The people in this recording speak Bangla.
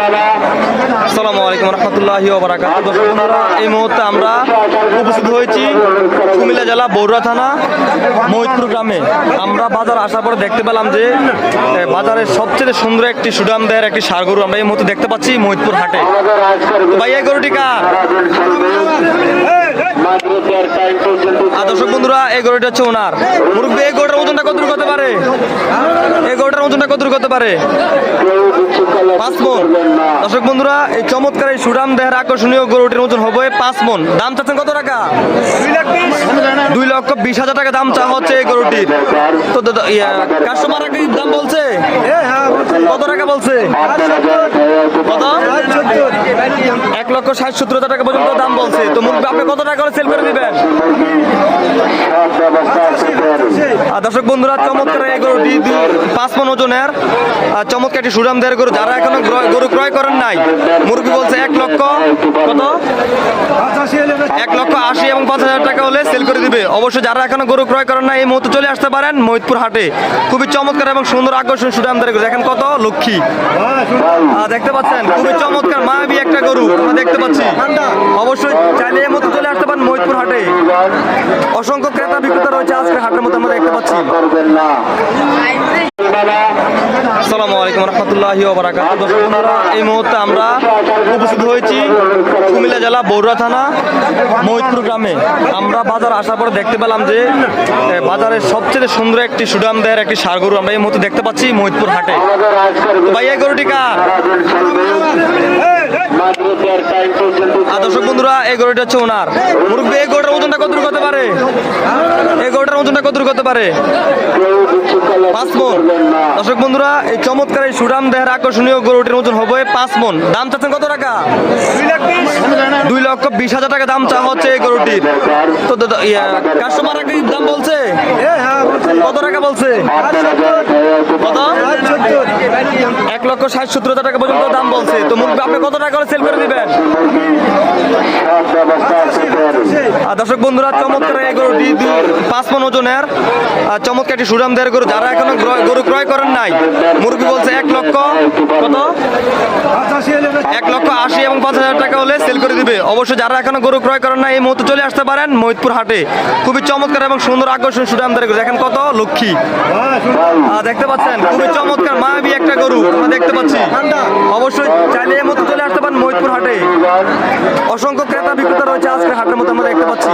আসসালামু আলাইকুম রহমতুল্লাহি ওয়া বারাকাতুহু। দর্শক বন্ধুরা, এই মুহূর্তে আমরা উপস্থিত হয়েছি কুমিল্লা জেলা বরুড়া থানা মহিতপুর গ্রামে। আমরা বাজার আসার পরে দেখতে পেলাম যে বাজারের সবচেয়ে সুন্দর একটি সুদাম দেহের একটি ষাঁড় গরু আমরা এই মুহূর্তে দেখতে পাচ্ছি মহিতপুর হাটে। তো ভাই, এই গরুটি কার? দর্শক বন্ধুরা, এই গরুটা হচ্ছে ওনার। মুরব্বী, এই গরুটার ওজনটা কতটুকু হতে পারে? এই গরুটার ওজনটা কতটুকু হতে পারে? 5 মণ। দর্শক বন্ধুরা, এই চমৎকার এই সুদাম দেহের আকর্ষণীয় গরুটির ওজন হবে 5 মণ। দাম চাচ্ছেন কত টাকা? 2,20,000 টাকা দাম চা হচ্ছে এই গরুটির। তো কাস্টমার দাম বলছে কত টাকা বলছে? কত? 1,60,000-1,70,000 টাকা পর্যন্ত দাম বলছে। তো মুরব্বী, আপনি কত টাকা করে সেল করে দিবেন? দর্শক বন্ধুরা, চমৎকার এই গরুটি 5 মণ ওজনের চমৎকার একটি সুদাম দেহের গরু। যারা এখনো গরু ক্রয় করেন নাই, মুরব্বী বলছে 1,80,000 এবং 5,000 টাকা হলে সেল করে দিবে। অবশ্যই যারা এখনো গরু ক্রয় করেন না, এই মুহূর্তে চলে আসতে পারেন মহিতপুর হাটে। খুবই চমৎকার এবং সুন্দর আকর্ষণ সুদাম দেহের গরু। দেখেন কত লক্ষ্মী, দেখতে পাচ্ছেন খুবই চমৎকার মায়াবী একটা গরু আমরা দেখতে পাচ্ছি। অবশ্যই চাইলে এই মুহূর্তে চলে আসতে পারেন মহিতপুর হাটে। অসংখ্য ক্রেতা বিক্রেতা রয়েছে আজকে হাটের মধ্যে আমরা দেখতে পাচ্ছি। আসসালামু আলাইকুম রহমতুল্লাহি ওয়া বারাকাতুহু। দর্শক বন্ধুরা, এই মুহূর্তে আমরা উপস্থিত হয়েছি কুমিল্লা জেলা বরুড়া থানা মহিতপুর গ্রামে। আমরা বাজার আসার পরে দেখতে পেলাম যে বাজারের সবচেয়ে সুন্দর একটি সুদাম দেহের একটি ষাঁড় গরু আমরা এই মুহূর্তে দেখতে পাচ্ছি মহিতপুর হাটে। ভাই, এই গরুটি কার? দর্শক বন্ধুরা, এই গরুটি হচ্ছে ওনার। মুরব্বী, এই গরুটার ওজনটা কতটুকু হতে পারে? এই গরুটার ওজনটা কতটুকু হতে পারে? 5 মণ। দর্শক বন্ধুরা, এই চমৎকার এই সুদাম দেহের আকর্ষণীয় গরুটির ওজন হবে 5 মণ। দাম চাচ্ছেন কত টাকা? 2,20,000 টাকা দাম চা হচ্ছে এই গরুটির। তো কাস্টমার দাম বলছে কত টাকা বলছে? কত? 1,60,000-1,70,000 টাকা পর্যন্ত দাম বলছে। তো মুরব্বী, আপনি কত টাকা করে সেল করে দিবেন? দর্শক বন্ধুরা, চমৎকার এই গরুটি 5 মণ ওজনের চমৎকার একটি সুদাম দেহের গরু। যারা এখনো গরু ক্রয় করেন নাই, মুরব্বী বলছে 1,80,000 এবং 5,000 টাকা হলে সেল করে দিবে। অবশ্যই যারা এখনো গরু ক্রয় করেন না, এই মুহূর্তে চলে আসতে পারেন মহিতপুর হাটে। খুবই চমৎকার এবং সুন্দর আকর্ষণ সুদাম দেহের গরু। দেখেন কত লক্ষ্মী, দেখতে পাচ্ছেন খুবই চমৎকার মায়াবী একটা গরু আমরা দেখতে পাচ্ছি। অবশ্যই চাইলে এই মুহূর্তে চলে আসতে পারেন মহিতপুর হাটে। অসংখ্য ক্রেতা বিক্রেতা রয়েছে আজকে হাটের মধ্যে আমরা দেখতে পাচ্ছি।